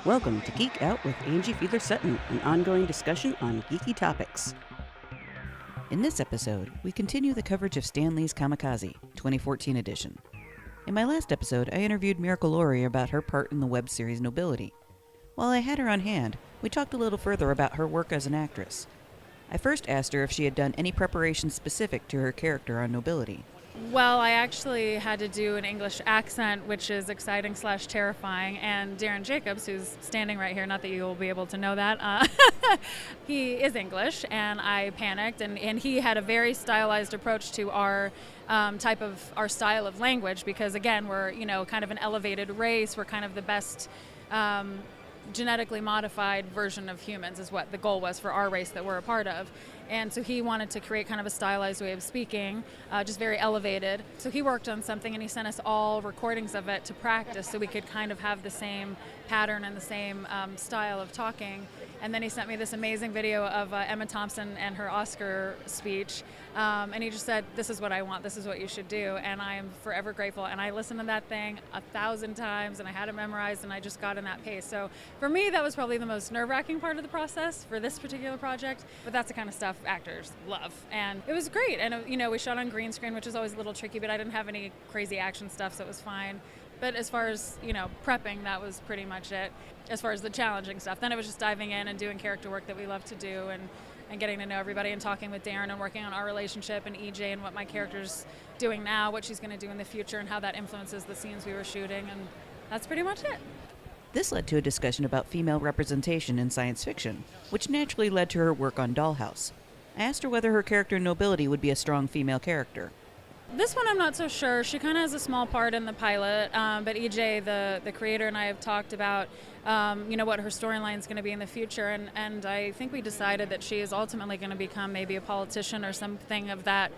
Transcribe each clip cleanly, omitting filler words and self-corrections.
Welcome to Geek Out with Angie Fiedler-Sutton, an ongoing discussion on geeky topics. In this episode, we continue the coverage of Stan Lee's Comikaze, 2014 edition. In my last episode, I interviewed Miracle Laurie about her part in the web series Nobility. While I had her on hand, we talked a little further about her work as an actress. I first asked her if she had done any preparation specific to her character on Nobility. Well, I actually had to do an English accent, which is exciting/terrifying, and Darren Jacobs, who's standing right here, not that you will be able to know that, he is English, and I panicked, and he had a very stylized approach to our our style of language, because again, we're, kind of an elevated race, we're kind of the best genetically modified version of humans is what the goal was for our race that we're a part of. And so he wanted to create kind of a stylized way of speaking, just very elevated. So he worked on something and he sent us all recordings of it to practice so we could kind of have the same pattern and the same style of talking. And then he sent me this amazing video of Emma Thompson and her Oscar speech. And he just said, this is what I want, this is what you should do. And I am forever grateful. And I listened to that thing 1,000 times and I had it memorized and I just got in that pace. So for me, that was probably the most nerve-wracking part of the process for this particular project. But that's the kind of stuff actors love. And it was great. And, we shot on green screen, which is always a little tricky, but I didn't have any crazy action stuff, so it was fine. But as far as, prepping, that was pretty much it. As far as the challenging stuff, then it was just diving in and doing character work that we love to do and getting to know everybody and talking with Darren and working on our relationship and EJ and what my character's doing now, what she's going to do in the future, and how that influences the scenes we were shooting. And that's pretty much it. This led to a discussion about female representation in science fiction, which naturally led to her work on Dollhouse. I asked her whether her character in Nobility would be a strong female character. This one I'm not so sure. She kind of has a small part in the pilot, but EJ, the creator, and I have talked about what her storyline is going to be in the future, and I think we decided that she is ultimately going to become maybe a politician or something of that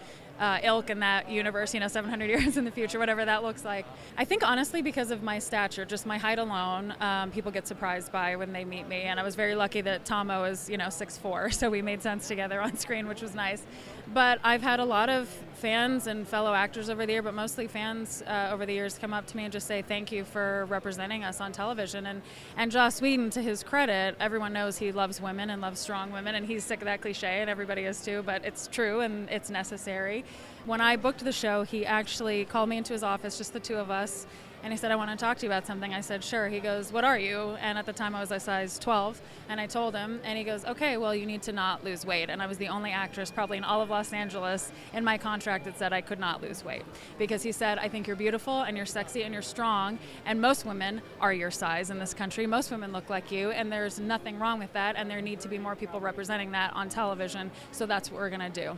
ilk in that universe, 700 years in the future, whatever that looks like. I think honestly because of my stature, just my height alone, people get surprised by when they meet me, and I was very lucky that Tomo is 6'4", so we made sense together on screen, which was nice. But I've had a lot of fans and fellow actors over the year, but mostly fans over the years come up to me and just say thank you for representing us on television. And Joss Whedon, to his credit, everyone knows he loves women and loves strong women, and he's sick of that cliche, and everybody is too, but it's true and it's necessary. When I booked the show, he actually called me into his office, just the two of us, and he said, I want to talk to you about something. I said, sure. He goes, what are you? And at the time I was a size 12, and I told him, and he goes, okay, well, you need to not lose weight. And I was the only actress probably in all of Los Angeles in my contract that said I could not lose weight, because he said, I think you're beautiful and you're sexy and you're strong, and most women are your size in this country. Most women look like you, and there's nothing wrong with that, and there need to be more people representing that on television, so that's what we're going to do.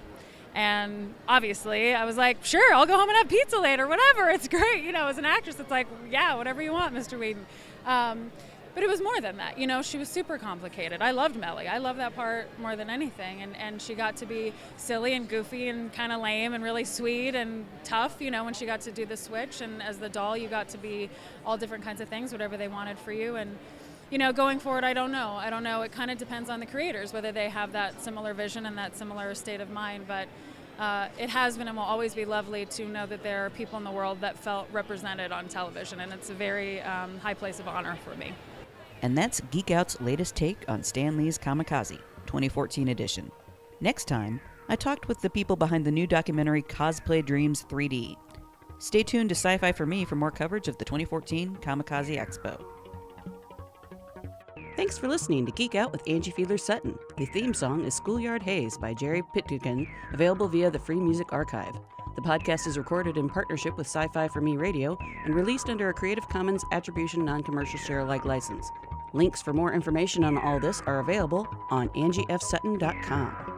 And obviously, I was like, sure, I'll go home and have pizza later, whatever, it's great. As an actress, it's like, yeah, whatever you want, Mr. Whedon. But it was more than that. She was super complicated. I loved Melly. I love that part more than anything. And she got to be silly and goofy and kind of lame and really sweet and tough, when she got to do the switch. And as the doll, you got to be all different kinds of things, whatever they wanted for you. And going forward, I don't know. It kind of depends on the creators, whether they have that similar vision and that similar state of mind. But it has been and will always be lovely to know that there are people in the world that felt represented on television. And it's a very high place of honor for me. And that's Geek Out's latest take on Stan Lee's Comikaze, 2014 edition. Next time, I talked with the people behind the new documentary Cosplay Dreams 3D. Stay tuned to Sci-Fi for Me for more coverage of the 2014 Comikaze Expo. Thanks for listening to Geek Out with Angie Fiedler-Sutton. The theme song is Schoolyard Haze by Jerry Pitkigan, available via the Free Music Archive. The podcast is recorded in partnership with Sci-Fi for Me Radio and released under a Creative Commons Attribution Non-Commercial Share-alike license. Links for more information on all this are available on angiefsutton.com.